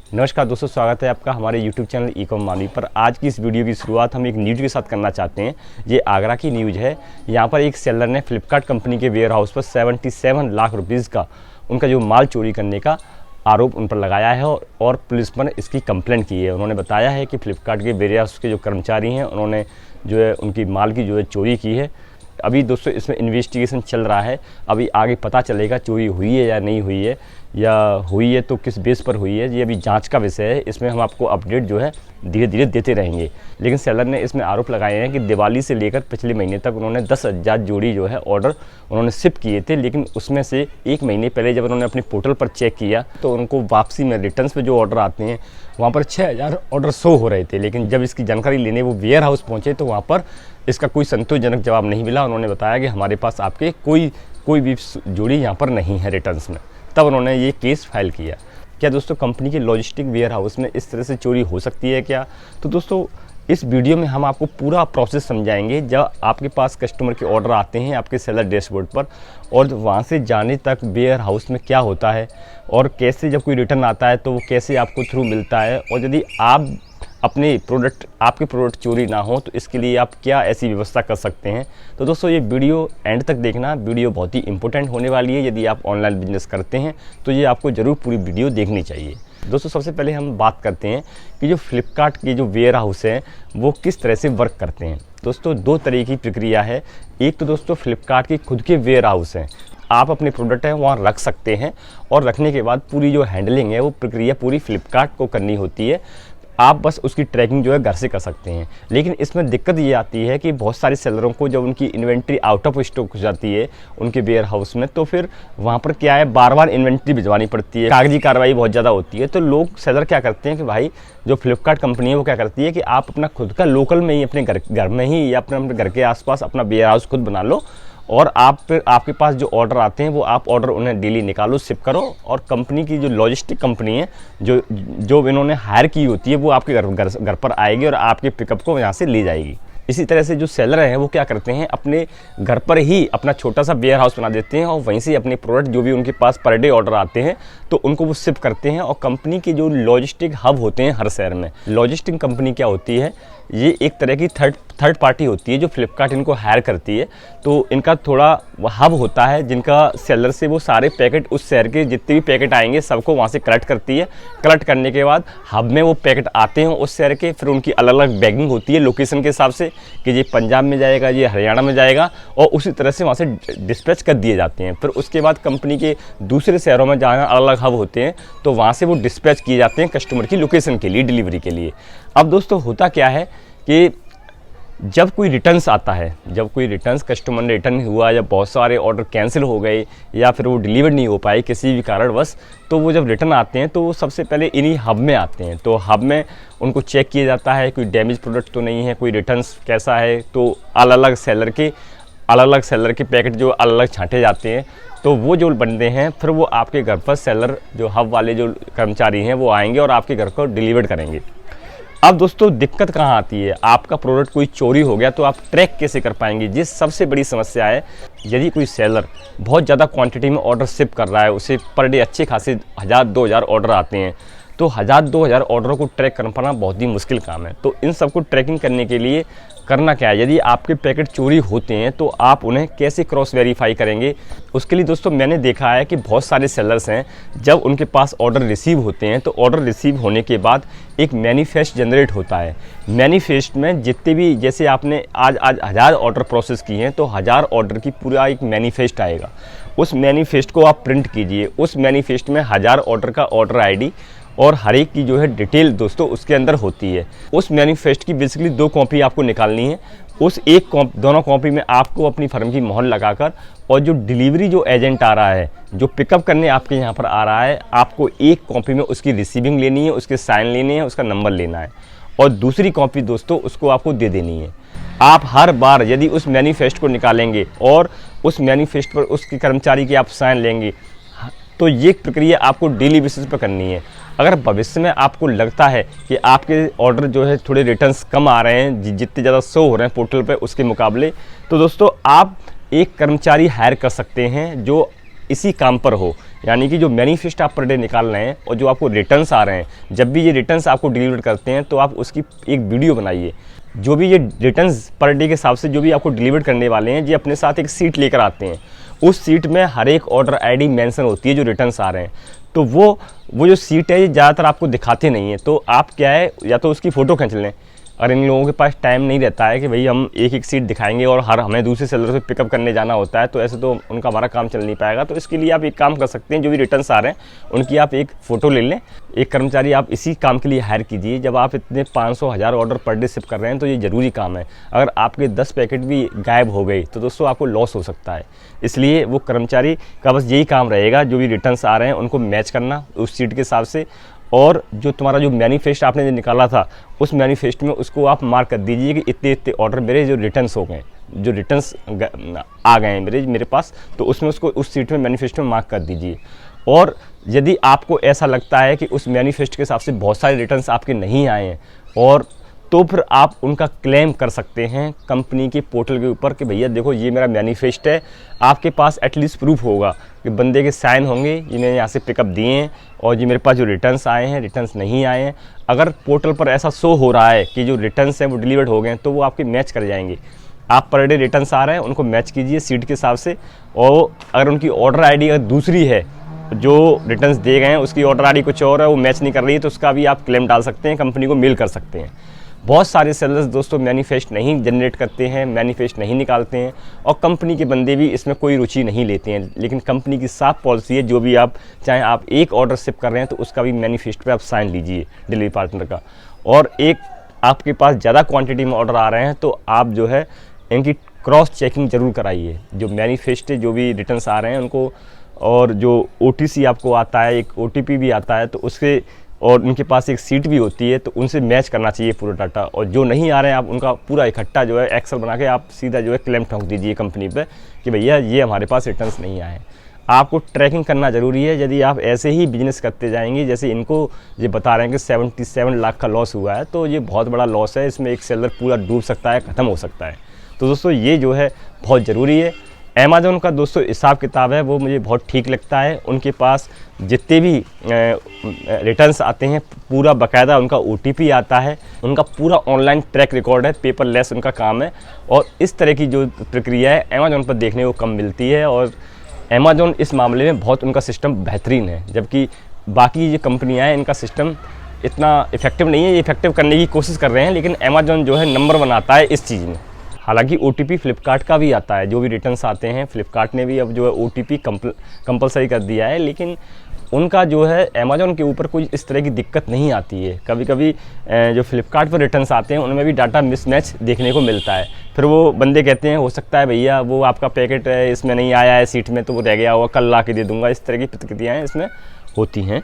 नमस्कार दोस्तों, स्वागत है आपका हमारे YouTube चैनल ई-कॉम मानवी पर। आज की इस वीडियो की शुरुआत हम एक न्यूज़ के साथ करना चाहते हैं। ये आगरा की न्यूज़ है। यहाँ पर एक सेलर ने फ्लिपकार्ट कंपनी के वेयर हाउस पर 77 लाख रुपीज़ का उनका जो माल चोरी करने का आरोप उन पर लगाया है और पुलिस पर इसकी कंप्लेंट की है। उन्होंने बताया है कि फ्लिपकार्ट के वेयर हाउस के जो कर्मचारी हैं उन्होंने जो है उनकी माल की जो है चोरी की है। अभी दोस्तों इसमें इन्वेस्टिगेशन चल रहा है। अभी आगे पता चलेगा चोरी हुई है या नहीं हुई है, या हुई है तो किस बेस पर हुई है। ये अभी जांच का विषय है। इसमें हम आपको अपडेट जो है धीरे धीरे देते रहेंगे। लेकिन सेलर ने इसमें आरोप लगाए हैं कि दिवाली से लेकर पिछले महीने तक उन्होंने 10,000 जोड़ी जो है ऑर्डर उन्होंने शिप किए थे। लेकिन उसमें से एक महीने पहले जब उन्होंने अपने पोर्टल पर चेक किया तो उनको वापसी में रिटर्न्स पे जो ऑर्डर आते हैं वहाँ पर 6,000 ऑर्डर शो हो रहे थे। लेकिन जब इसकी जानकारी लेने वो वेयर हाउस पहुँचे तो वहाँ पर इसका कोई संतोषजनक जवाब नहीं मिला। उन्होंने बताया कि हमारे पास आपके कोई भी जोड़ी यहाँ पर नहीं है रिटर्न्स में। तब उन्होंने ये केस फाइल किया। क्या दोस्तों कंपनी के लॉजिस्टिक वेयर हाउस में इस तरह से चोरी हो सकती है क्या? तो दोस्तों इस वीडियो में हम आपको पूरा प्रोसेस समझाएंगे। जब आपके पास कस्टमर के ऑर्डर आते हैं आपके सेलर डैशबोर्ड पर, और वहाँ से जाने तक वेयर हाउस में क्या होता है, और कैसे जब कोई रिटर्न आता है तो वो कैसे आपको थ्रू मिलता है, और यदि आप आपके प्रोडक्ट चोरी ना हो तो इसके लिए आप क्या ऐसी व्यवस्था कर सकते हैं। तो दोस्तों ये वीडियो एंड तक देखना। वीडियो बहुत ही इंपॉर्टेंट होने वाली है। यदि आप ऑनलाइन बिजनेस करते हैं तो ये आपको ज़रूर पूरी वीडियो देखनी चाहिए। दोस्तों सबसे पहले हम बात करते हैं कि जो फ्लिपकार्ट के जो वेयर हाउस हैं वो किस तरह से वर्क करते हैं। दोस्तों दो तरह की प्रक्रिया है। एक तो दोस्तों फ्लिपकार्ट के खुद के वेयर हाउस हैं, आप अपने प्रोडक्ट है वहाँ रख सकते हैं, और रखने के बाद पूरी जो हैंडलिंग है वो प्रक्रिया पूरी फ्लिपकार्ट को करनी होती है। आप बस उसकी ट्रैकिंग जो है घर से कर सकते हैं। लेकिन इसमें दिक्कत ये आती है कि बहुत सारे सेलरों को जब उनकी इन्वेंट्री आउट ऑफ स्टॉक हो जाती है उनके वेयर हाउस में, तो फिर वहाँ पर क्या है बार बार इन्वेंट्री भिजवानी पड़ती है, कागजी कार्रवाई बहुत ज़्यादा होती है। तो लोग सेलर क्या करते हैं कि भाई जो फ्लिपकार्ट कंपनी है वो क्या करती है कि आप अपना खुद का लोकल में ही अपने घर में ही या अपने घर के आसपास अपना वेयर हाउस खुद बना लो, और आप फिर आपके पास जो ऑर्डर आते हैं वो आप ऑर्डर उन्हें डेली निकालो, शिप करो, और कंपनी की जो लॉजिस्टिक कंपनी है जो इन्होंने हायर की होती है वो आपके घर पर आएगी और आपके पिकअप को यहाँ से ले जाएगी। इसी तरह से जो सेलर हैं वो क्या करते हैं अपने घर पर ही अपना छोटा सा वेयर हाउस बना देते हैं, और वहीं से अपने प्रोडक्ट जो भी उनके पास पर डे ऑर्डर आते हैं तो उनको वो शिप करते हैं। और कंपनी के जो लॉजिस्टिक हब होते हैं हर शहर में, लॉजिस्टिक कंपनी क्या होती है, ये एक तरह की थर्ड पार्टी होती है जो फ्लिपकार्ट इनको हायर करती है। तो इनका थोड़ा हब होता है जिनका सेलर से वो सारे पैकेट उस शहर के जितने भी पैकेट आएंगे सबको वहाँ से कलेक्ट करती है। कलेक्ट करने के बाद हब में वो पैकेट आते हैं उस शहर के, फिर उनकी अलग अलग बैगिंग होती है लोकेशन के हिसाब से कि ये पंजाब में जाएगा, ये हरियाणा में जाएगा, और उसी तरह से वहाँ से डिस्पैच कर दिए जाते हैं। फिर उसके बाद कंपनी के दूसरे शहरों में जहाँ अलग अलग हब होते हैं तो वहाँ से वो डिस्पैच किए जाते हैं कस्टमर की लोकेशन के लिए, डिलीवरी के लिए। अब दोस्तों होता क्या है कि जब कोई रिटर्न्स आता है, जब कोई रिटर्न्स कस्टमर ने रिटर्न हुआ या बहुत सारे ऑर्डर कैंसिल हो गए या फिर वो डिलीवर नहीं हो पाए किसी भी कारणवश, तो वो जब रिटर्न आते हैं तो वो सबसे पहले इन्हीं हब में आते हैं। तो हब में उनको चेक किया जाता है कोई डैमेज प्रोडक्ट तो नहीं है, कोई रिटर्न्स कैसा है। तो अलग अलग सेलर के पैकेट जो अलग अलग छांटे जाते हैं, तो वो जो बंदे हैं फिर वो आपके घर पर सेलर जो हब वाले जो कर्मचारी हैं वो आएंगे और आपके घर को डिलीवर करेंगे। अब दोस्तों दिक्कत कहाँ आती है, आपका प्रोडक्ट कोई चोरी हो गया तो आप ट्रैक कैसे कर पाएंगे। ये सबसे बड़ी समस्या है। यदि कोई सेलर बहुत ज़्यादा क्वांटिटी में ऑर्डर शिप कर रहा है, उसे पर डे अच्छे खासे 1000-2000 ऑर्डर आते हैं, तो 1000-2000 ऑर्डरों को ट्रैक कर पाना बहुत ही मुश्किल काम है। तो इन सबको ट्रैकिंग करने के लिए करना क्या है, यदि आपके पैकेट चोरी होते हैं तो आप उन्हें कैसे क्रॉस वेरीफाई करेंगे। उसके लिए दोस्तों मैंने देखा है कि बहुत सारे सेलर्स हैं जब उनके पास ऑर्डर रिसीव होते हैं तो ऑर्डर रिसीव होने के बाद एक मैनिफेस्ट जनरेट होता है। मैनिफेस्ट में जितने भी, जैसे आपने आज 1000 ऑर्डर प्रोसेस किए हैं तो 1000 ऑर्डर की पूरा एक मैनिफेस्ट आएगा। उस मैनिफेस्ट को आप प्रिंट कीजिए। उस मैनिफेस्ट में 1000 ऑर्डर का ऑर्डर आईडी और हर एक की जो है डिटेल दोस्तों उसके अंदर होती है। उस मैनिफेस्ट की बेसिकली 2 कॉपी आपको निकालनी है। उस दोनों कॉपी में आपको अपनी फर्म की मोहर लगाकर, और जो डिलीवरी जो एजेंट आ रहा है जो पिकअप करने आपके यहाँ पर आ रहा है, आपको एक कॉपी में उसकी रिसीविंग लेनी है, उसके साइन लेने हैं, उसका नंबर लेना है, और दूसरी कॉपी दोस्तों उसको आपको दे देनी है। आप हर बार यदि उस मैनिफेस्ट को निकालेंगे और उस मैनिफेस्ट पर उसके कर्मचारी की आप साइन लेंगे तो ये प्रक्रिया आपको डेली बेसिस पर करनी है। अगर भविष्य में आपको लगता है कि आपके ऑर्डर जो है थोड़े रिटर्न्स कम आ रहे हैं, जितने ज़्यादा शो हो रहे हैं पोर्टल पे उसके मुकाबले, तो दोस्तों आप एक कर्मचारी हायर कर सकते हैं जो इसी काम पर हो, यानी कि जो मैनिफेस्ट आप पर डे निकाल रहे हैं और जो आपको रिटर्न्स आ रहे हैं, जब भी ये रिटर्न्स आपको डिलीवर करते हैं तो आप उसकी एक वीडियो बनाइए। जो भी ये रिटर्न्स पर डे के हिसाब से जो भी आपको डिलीवर करने वाले हैं, ये अपने साथ एक सीट लेकर आते हैं। उस सीट में हर एक ऑर्डर आईडी मेंशन होती है जो रिटर्न्स आ रहे हैं। तो वो जो सीट है ये ज़्यादातर आपको दिखाते नहीं है, तो आप क्या है, या तो उसकी फ़ोटो खींच लें। और इन लोगों के पास टाइम नहीं रहता है कि भाई हम एक एक सीट दिखाएंगे और हमें दूसरे सेलर से पिकअप करने जाना होता है, तो ऐसे तो उनका हमारा काम चल नहीं पाएगा। तो इसके लिए आप एक काम कर सकते हैं, जो भी रिटर्न्स आ रहे हैं उनकी आप एक फ़ोटो ले लें। एक कर्मचारी आप इसी काम के लिए हायर कीजिए। जब आप इतने 500-1000 ऑर्डर पर डे शिप कर रहे हैं तो ये ज़रूरी काम है। अगर आपके 10 पैकेट भी गायब हो गए तो दोस्तों आपको लॉस हो सकता है। इसलिए वो कर्मचारी का बस यही काम रहेगा, जो भी रिटर्न्स आ रहे हैं उनको मैच करना उस सीट के हिसाब से, और जो तुम्हारा जो मैनिफेस्ट आपने जो निकाला था उस मैनिफेस्ट में उसको आप मार्क कर दीजिए कि इतने इतने ऑर्डर मेरे जो रिटर्न्स हो गए, जो रिटर्न्स आ गए हैं मेरे पास, तो उसमें उसको उस सीट में मैनिफेस्ट में मार्क कर दीजिए। और यदि आपको ऐसा लगता है कि उस मैनिफेस्ट के हिसाब से बहुत सारे रिटर्न्स आपके नहीं आए हैं, और तो फिर आप उनका क्लेम कर सकते हैं कंपनी के पोर्टल के ऊपर कि भैया देखो ये मेरा मैनिफेस्ट है। आपके पास एटलीस्ट प्रूफ होगा कि बंदे के साइन होंगे, ये मैंने यहाँ से पिकअप दिए हैं और ये मेरे पास जो रिटर्न्स आए हैं, रिटर्न्स नहीं आए हैं। अगर पोर्टल पर ऐसा शो हो रहा है कि जो रिटर्न्स हैं वो डिलीवर्ड हो गए हैं, तो वो आपके मैच कर जाएंगे। आप पर डे रिटर्न्स आ रहे हैं उनको मैच कीजिए सीट के हिसाब से, और अगर उनकी ऑर्डर आईडी अगर दूसरी है, जो रिटर्न्स दिए गए हैं उसकी ऑर्डर आईडी कुछ और है, वो मैच नहीं कर रही है, तो उसका भी आप क्लेम डाल सकते हैं, कंपनी को मेल कर सकते हैं। बहुत सारे सेलर्स दोस्तों मैनिफेस्ट नहीं जनरेट करते हैं, मैनिफेस्ट नहीं निकालते हैं, और कंपनी के बंदे भी इसमें कोई रुचि नहीं लेते हैं। लेकिन कंपनी की साफ पॉलिसी है, जो भी आप चाहे आप एक ऑर्डर शिप कर रहे हैं तो उसका भी मैनिफेस्ट पे आप साइन लीजिए डिलीवरी पार्टनर का। और एक आपके पास ज़्यादा क्वांटिटी में ऑर्डर आ रहे हैं तो आप जो है इनकी क्रॉस चेकिंग ज़रूर कराइए। जो मैनिफेस्ट जो भी रिटर्न्स आ रहे हैं उनको, और जो OTC आपको आता है, एक OTP भी आता है, तो उसके और उनके पास एक सीट भी होती है, तो उनसे मैच करना चाहिए पूरा डाटा। और जो नहीं आ रहे हैं आप उनका पूरा इकट्ठा जो है एक्सेल बना के आप सीधा जो है क्लेम ठोक दीजिए कंपनी पे कि भैया ये हमारे पास रिटर्न्स नहीं आए। आपको ट्रैकिंग करना ज़रूरी है। यदि आप ऐसे ही बिजनेस करते जाएंगे, जैसे इनको ये बता रहे हैं कि 77 लाख का लॉस हुआ है, तो ये बहुत बड़ा लॉस है। इसमें एक सेलर पूरा डूब सकता है, ख़त्म हो सकता है। तो दोस्तों ये जो है बहुत ज़रूरी है। अमेज़ॉन का दोस्तों हिसाब किताब है वो मुझे बहुत ठीक लगता है। उनके पास जितने भी रिटर्न्स आते हैं पूरा बाकायदा उनका OTP आता है, उनका पूरा ऑनलाइन ट्रैक रिकॉर्ड है, पेपरलेस उनका काम है। और इस तरह की जो प्रक्रिया है अमेज़ॉन पर देखने को कम मिलती है, और अमेज़ॉन इस मामले में बहुत उनका सिस्टम बेहतरीन है। जबकि बाकी जो कंपनियाँ हैं इनका सिस्टम इतना इफेक्टिव नहीं है। ये इफेक्टिव करने की कोशिश कर रहे हैं, लेकिन अमेज़ॉन जो है नंबर 1 आता है इस चीज़ में। हालांकि OTP फ्लिपकार्ट का भी आता है, जो भी रिटर्न्स आते हैं फ्लिपकार्ट ने भी अब जो है OTP कंपलसरी कर दिया है, लेकिन उनका जो है अमेज़ॉन के ऊपर कोई इस तरह की दिक्कत नहीं आती है। कभी कभी जो फ्लिपकार्ट पर रिटर्न्स आते हैं उनमें भी डाटा मिसमैच देखने को मिलता है। फिर वो बंदे कहते हैं हो सकता है भैया वो आपका पैकेट है इसमें नहीं आया है सीट में, तो वो रह गया होगा, कल ला के दे दूँगा। इस तरह की प्रतिक्रियाएँ इसमें होती हैं।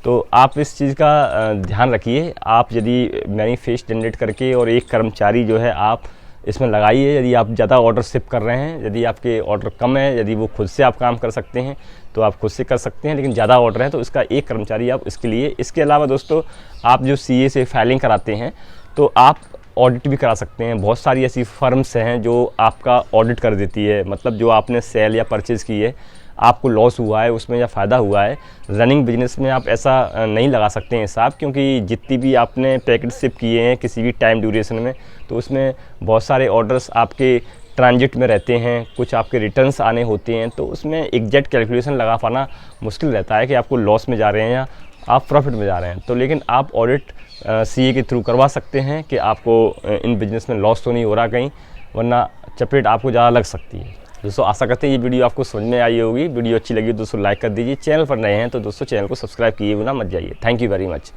तो आप इस चीज़ का ध्यान रखिए। आप यदि मैनिफेस्ट जनरेट करके और एक कर्मचारी जो है आप इसमें लगाइए। यदि आप ज़्यादा ऑर्डर शिप कर रहे हैं, यदि आपके ऑर्डर कम है, यदि वो खुद से आप काम कर सकते हैं तो आप खुद से कर सकते हैं, लेकिन ज़्यादा ऑर्डर है तो इसका एक कर्मचारी आप इसके लिए। इसके अलावा दोस्तों आप जो CA से फाइलिंग कराते हैं तो आप ऑडिट भी करा सकते हैं। बहुत सारी ऐसी फर्म्स हैं जो आपका ऑडिट कर देती है, मतलब जो आपने सेल या परचेज़ की है, आपको लॉस हुआ है उसमें या फ़ायदा हुआ है। रनिंग बिजनेस में आप ऐसा नहीं लगा सकते हैं हिसाब, क्योंकि जितनी भी आपने पैकेट शिप किए हैं किसी भी टाइम ड्यूरेशन में, तो उसमें बहुत सारे ऑर्डर्स आपके ट्रांजिट में रहते हैं, कुछ आपके रिटर्न्स आने होते हैं, तो उसमें एग्जैक्ट कैलकुलेशन लगा पाना मुश्किल रहता है कि आपको लॉस में जा रहे हैं या आप प्रॉफिट में जा रहे हैं। तो लेकिन आप ऑडिट CA के थ्रू करवा सकते हैं कि आपको इन बिजनेस में लॉस तो नहीं हो रहा कहीं, वरना चपेट आपको ज़्यादा लग सकती है। दोस्तों आशा करते हैं ये वीडियो आपको समझ में आई होगी। वीडियो अच्छी लगी दोस्तों लाइक कर दीजिए। चैनल पर नए हैं तो दोस्तों चैनल को सब्सक्राइब किए बिना मत जाइए। Thank you very much.